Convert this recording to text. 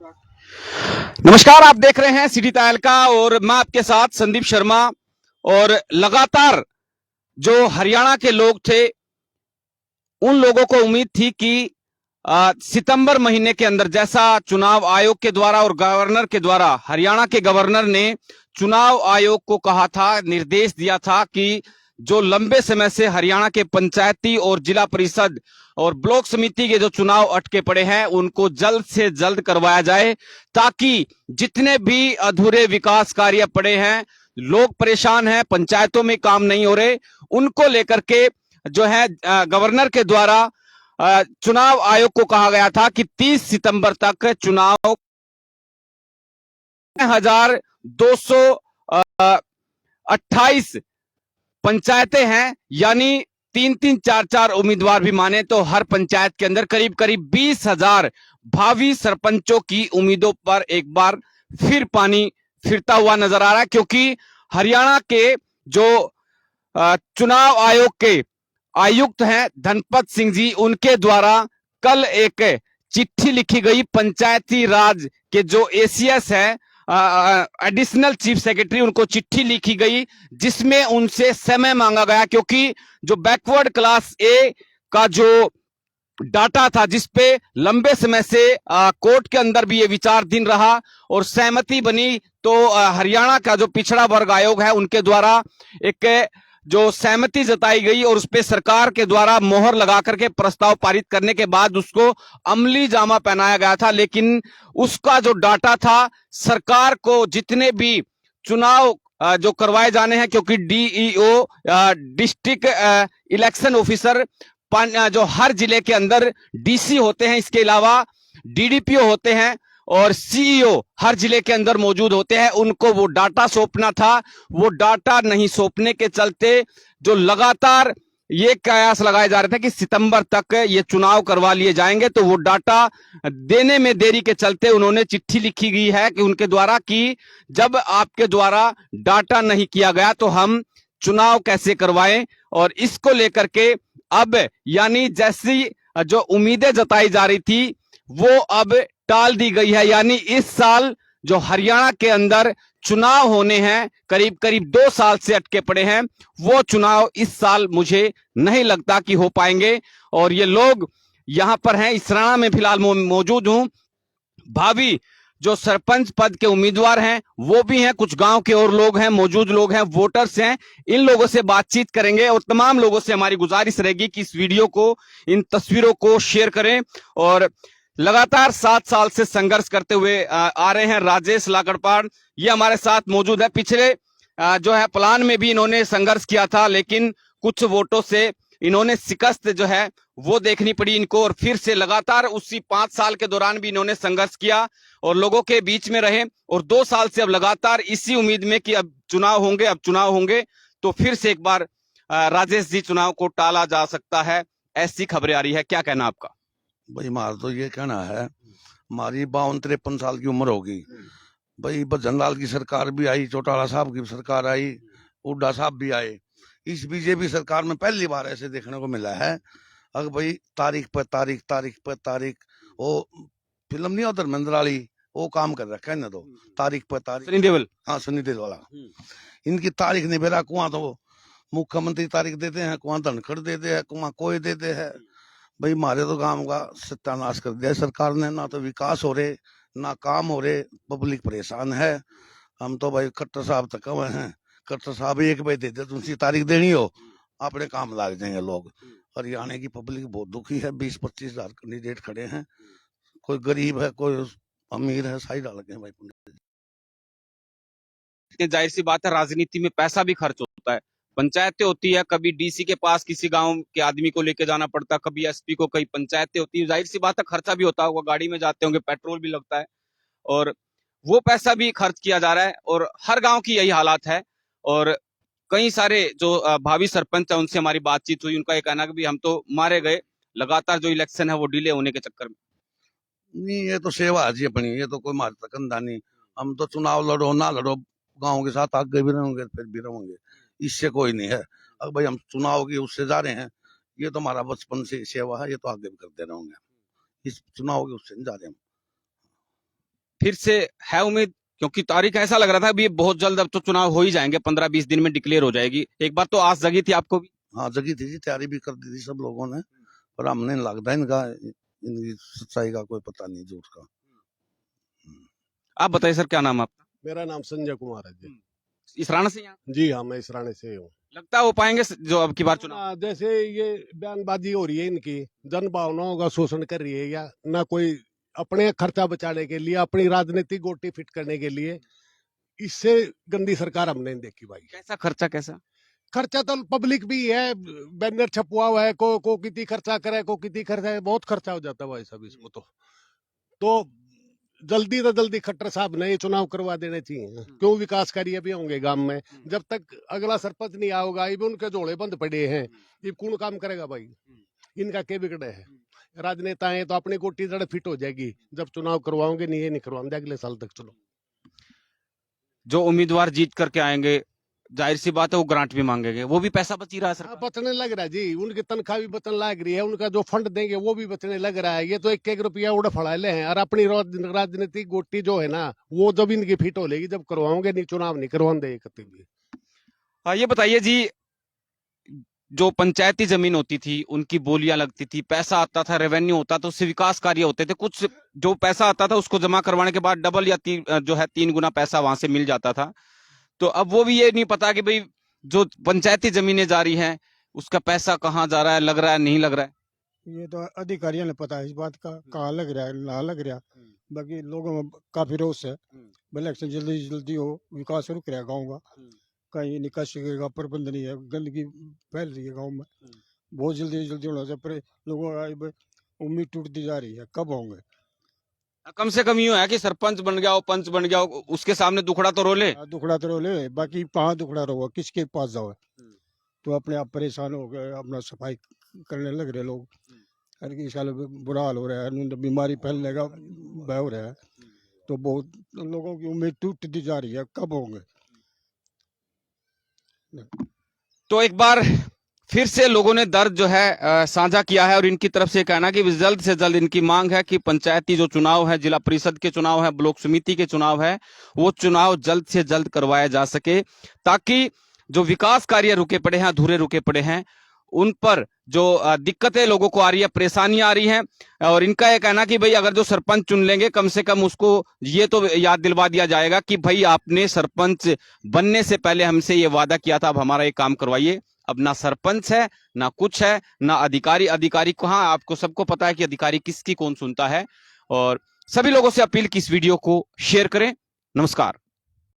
नमस्कार, आप देख रहे हैं सिटी तहलका और मैं आपके साथ संदीप शर्मा। और लगातार जो हरियाणा के लोग थे, उन लोगों को उम्मीद थी कि सितंबर महीने के अंदर, जैसा चुनाव आयोग के द्वारा और गवर्नर के द्वारा, हरियाणा के गवर्नर ने चुनाव आयोग को कहा था, निर्देश दिया था कि जो लंबे समय से हरियाणा के पंचायती और जिला परिषद और ब्लॉक समिति के जो चुनाव अटके पड़े हैं, उनको जल्द से जल्द करवाया जाए, ताकि जितने भी अधूरे विकास कार्य पड़े हैं, लोग परेशान हैं, पंचायतों में काम नहीं हो रहे, उनको लेकर के जो है गवर्नर के द्वारा चुनाव आयोग को कहा गया था कि 30 सितंबर तक चुनाव 1228 पंचायतें हैं, यानी 3-3, 4-4 उम्मीदवार भी माने तो हर पंचायत के अंदर करीब करीब 20,000 भावी सरपंचों की उम्मीदों पर एक बार फिर पानी फिरता हुआ नजर आ रहा है। क्योंकि हरियाणा के जो चुनाव आयोग के आयुक्त हैं धनपत सिंह जी, उनके द्वारा कल एक चिट्ठी लिखी गई पंचायती राज के जो एसीएस है, एडिशनल चीफ सेक्रेटरी, उनको चिट्ठी लिखी गई जिसमें उनसे समय मांगा गया। क्योंकि जो बैकवर्ड क्लास ए का जो डाटा था, जिसपे लंबे समय से कोर्ट के अंदर भी ये विचाराधीन रहा और सहमति बनी, तो हरियाणा का जो पिछड़ा वर्ग आयोग है, उनके द्वारा एक जो सहमति जताई गई और उस पर सरकार के द्वारा मोहर लगा करके प्रस्ताव पारित करने के बाद उसको अमली जामा पहनाया गया था। लेकिन उसका जो डाटा था, सरकार को जितने भी चुनाव जो करवाए जाने हैं, क्योंकि डीईओ डिस्ट्रिक्ट इलेक्शन ऑफिसर जो हर जिले के अंदर डीसी होते हैं, इसके अलावा डीडीपीओ होते हैं और सीईओ हर जिले के अंदर मौजूद होते हैं, उनको वो डाटा सौंपना था। वो डाटा नहीं सौंपने के चलते जो लगातार ये कयास लगाए जा रहे थे कि सितंबर तक ये चुनाव करवा लिए जाएंगे, तो वो डाटा देने में देरी के चलते उन्होंने चिट्ठी लिखी गई है कि उनके द्वारा कि जब आपके द्वारा डाटा नहीं किया गया तो हम चुनाव कैसे करवाएं। और इसको लेकर के अब यानी जैसी जो उम्मीदें जताई जा रही थी वो अब टाल दी गई है। यानी इस साल जो हरियाणा के अंदर चुनाव होने हैं, करीब करीब 2 साल से अटके पड़े हैं, वो चुनाव इस साल मुझे नहीं लगता कि हो पाएंगे। और ये लोग यहां पर हैं, इसराना में फिलहाल मौजूद हूं। भावी जो सरपंच पद के उम्मीदवार हैं वो भी हैं, कुछ गांव के और लोग हैं, मौजूद लोग हैं, वोटर्स हैं, इन लोगों से बातचीत करेंगे। और तमाम लोगों से हमारी गुजारिश रहेगी कि इस वीडियो को, इन तस्वीरों को शेयर करें। और लगातार 7 साल से संघर्ष करते हुए आ रहे हैं राजेश लाकड़पाड़, ये हमारे साथ मौजूद है। पिछले जो है प्लान में भी इन्होंने संघर्ष किया था, लेकिन कुछ वोटों से इन्होंने शिकस्त जो है वो देखनी पड़ी इनको, और फिर से लगातार उसी 5 साल के दौरान भी इन्होंने संघर्ष किया और लोगों के बीच में रहे। और 2 साल से अब लगातार इसी उम्मीद में कि अब चुनाव होंगे, तो फिर से एक बार राजेश जी चुनाव को टाला जा सकता है, ऐसी खबरें आ रही है। क्या कहना आपका? भाई हमारा तो ये कहना है, हमारी 52-53 साल की उम्र होगी भाई। भजन लाल की सरकार भी आई, चौटाला साहब की सरकार आई, हुड्डा साहब भी आए। इस बीजेपी सरकार में पहली बार ऐसे देखने को मिला है अगर भाई तारीख पर तारीख वो फिल्म नहीं होता धर्मेंद्र वाली, वो काम कर रखा है ना, तो तारीख पर तारीख। सनी देओल, हाँ सनी देओल वाला, इनकी तारीख नहीं बेरा, कुआं तो मुख्यमंत्री तारीख देते हैं, कुआं धनखड़ देते हैं, कुआं कोई देते हैं। भाई हमारे तो गांव का सत्यानाश कर दिया सरकार ने, ना तो विकास हो रहे ना काम हो रहे, पब्लिक परेशान है। हम तो भाई खट्टर साहब तक हुए हैं, खट्टर साहब एक भाई दे दे, तुमसी तारीख देनी हो अपने काम लाग जाएंगे लोग। हरियाणा की पब्लिक बहुत दुखी है, 20-25 हजार कैंडिडेट खड़े हैं, कोई गरीब है कोई अमीर है, साइड अलग है भाई। जाहिर सी बात है, राजनीति में पैसा भी खर्च होता है, पंचायतें होती है, कभी डीसी के पास किसी गांव के आदमी को लेके जाना पड़ता है, कभी एसपी को, कई पंचायतें होती है, जाहिर सी बात है खर्चा भी होता होगा, गाड़ी में जाते होंगे, पेट्रोल भी लगता है, और वो पैसा भी खर्च किया जा रहा है। और हर गांव की यही हालात है। और कई सारे जो भावी सरपंच है उनसे हमारी बातचीत हुई, उनका ये कहना कि भी हम तो मारे गए, लगातार जो इलेक्शन है वो डिले होने के चक्कर में। नहीं ये तो सेवा है जी अपनी, ये तो कोई हमारे तक अंधा नहीं। हम तो चुनाव लड़ो ना लड़ो, गाँव के साथ आगे भी रहेंगे फिर भी रहेंगे, इससे कोई नहीं है। अब भाई हम चुनाव की उससे जा रहे हैं, ये तो हमारा बचपन से सेवा है, ये तो आगे भी करते रहेंगे, इस चुनाव के उससे नहीं जा रहे हम। फिर से है उम्मीद? क्योंकि तारीख ऐसा लग रहा था अभी बहुत जल्द अब तो चुनाव हो ही जाएंगे, 15-20 दिन में डिक्लेयर हो जाएगी। एक बार तो आस जगी थी आपको भी? हाँ जगी थी जी, तैयारी भी कर दी थी सब लोगों ने, पर हमने लगता है इनका इनकी सच्चाई का कोई पता नहीं, झूठ का। आप बताइए सर, क्या नाम है आपका? मेरा नाम संजय कुमार है जी। इसराना से यहाँ? जी हाँ, मैं इसराने से हूँ। लगता है हो पाएंगे जो अब की बार चुनाव? जैसे ये बयानबाजी हो रही है इनकी, जन भावनाओं का शोषण कर रही है, या ना कोई अपने खर्चा बचाने के लिए, अपनी राजनीतिक गोटी फिट करने के लिए, इससे गंदी सरकार हमने नहीं देखी भाई। कैसा खर्चा, कैसा खर्चा तो पब्लिक भी है, बैनर छपवा हुआ है, को कितनी खर्चा करे, को कितनी खर्चा है, बहुत खर्चा हो जाता है भाई साहब इसमें। तो जल्दी तो जल्दी खट्टर साहब ने ये चुनाव करवा देने चाहिए। क्यों, विकास कार्य भी होंगे गांव में। जब तक अगला सरपंच नहीं आओगा, ये भी उनके झोले बंद पड़े हैं, ये कौन काम करेगा भाई? इनका क्या बिगड़े है? राजनेता है तो अपनी कोटी जड़ फिट हो जाएगी, जब चुनाव करवाओगे नहीं, ये नहीं करवाएंगे अगले साल तक। चलो, जो उम्मीदवार जीत करके आएंगे, जाहिर सी बात है वो ग्रांट भी मांगेंगे, वो भी पैसा बच ही रहा है सरकार? बचने लग रहा है जी, उनकी तनख्वाह भी बचने लग रही है, उनका जो फंड देंगे वो भी बचने लग रहा है। ये तो 1-1 रुपया उड़ फड़ाले हैं, और अपनी राजनीतिक गोटी जो है ना, वो जब इनकी फिट हो लेगी, जब करवाओगे नहीं, चुनाव नहीं करवाएंगे कभी भी। हाँ, ये बताइए जी, जो पंचायती जमीन होती थी उनकी बोलियां लगती थी, पैसा आता था, रेवेन्यू होता था, उससे विकास कार्य होते थे। कुछ जो पैसा आता था उसको जमा करवाने के बाद डबल या 3 गुना पैसा वहां से मिल जाता था। तो अब वो भी ये नहीं पता कि भाई जो पंचायती जमीनें जा रही हैं उसका पैसा कहाँ जा रहा है, लग रहा है नहीं लग रहा है। ये तो अधिकारियों ने पता है इस बात का, कहाँ लग रहा है ना लग रहा। बाकी लोगों में काफी रोष है, इलेक्शन जल्दी जल्दी हो, विकास रुक रहा है गाँव का, कहीं निकासी का प्रबंध नहीं है, गंदगी फैल रही है गाँव में। बहुत जल्दी जल्दी होना चाहिए, पर लोगों का उम्मीद टूटती जा रही है, कब होंगे? कम से कम यूं है कि सरपंच बन गया हो, पंच बन गया हो, उसके सामने दुखड़ा तो रोले। दुखड़ा तो रोले, बाकी कहाँ दुखड़ा रोगा, किसके पास जाओ? तो अपने आप परेशान हो गए, अपना सफाई करने लग रहे लोग। हर किसी साल बुरा हाल हो रहा है, बीमारी फैलने का भय हो रहा है, तो बहुत लोगों की उम्मीद टूटती जा रही है, कब होंगे? तो एक बार फिर से लोगों ने दर्द जो है साझा किया है, और इनकी तरफ से कहना कि जल्द से जल्द इनकी मांग है कि पंचायती जो चुनाव है, जिला परिषद के चुनाव है, ब्लॉक समिति के चुनाव है, वो चुनाव जल्द से जल्द करवाया जा सके, ताकि जो विकास कार्य रुके पड़े हैं, अधूरे रुके पड़े हैं, उन पर जो दिक्कतें लोगों को आ रही है, परेशानियां आ रही हैं। और इनका यह कहना कि भाई अगर जो सरपंच चुन लेंगे, कम से कम उसको ये तो याद दिलवा दिया जाएगा कि भाई आपने सरपंच बनने से पहले हमसे ये वादा किया था, अब हमारा ये काम करवाइए। अब ना सरपंच है, ना कुछ है, ना अधिकारी कहाँ, आपको सबको पता है कि अधिकारी किसकी कौन सुनता है। और सभी लोगों से अपील कि इस वीडियो को शेयर करें। नमस्कार।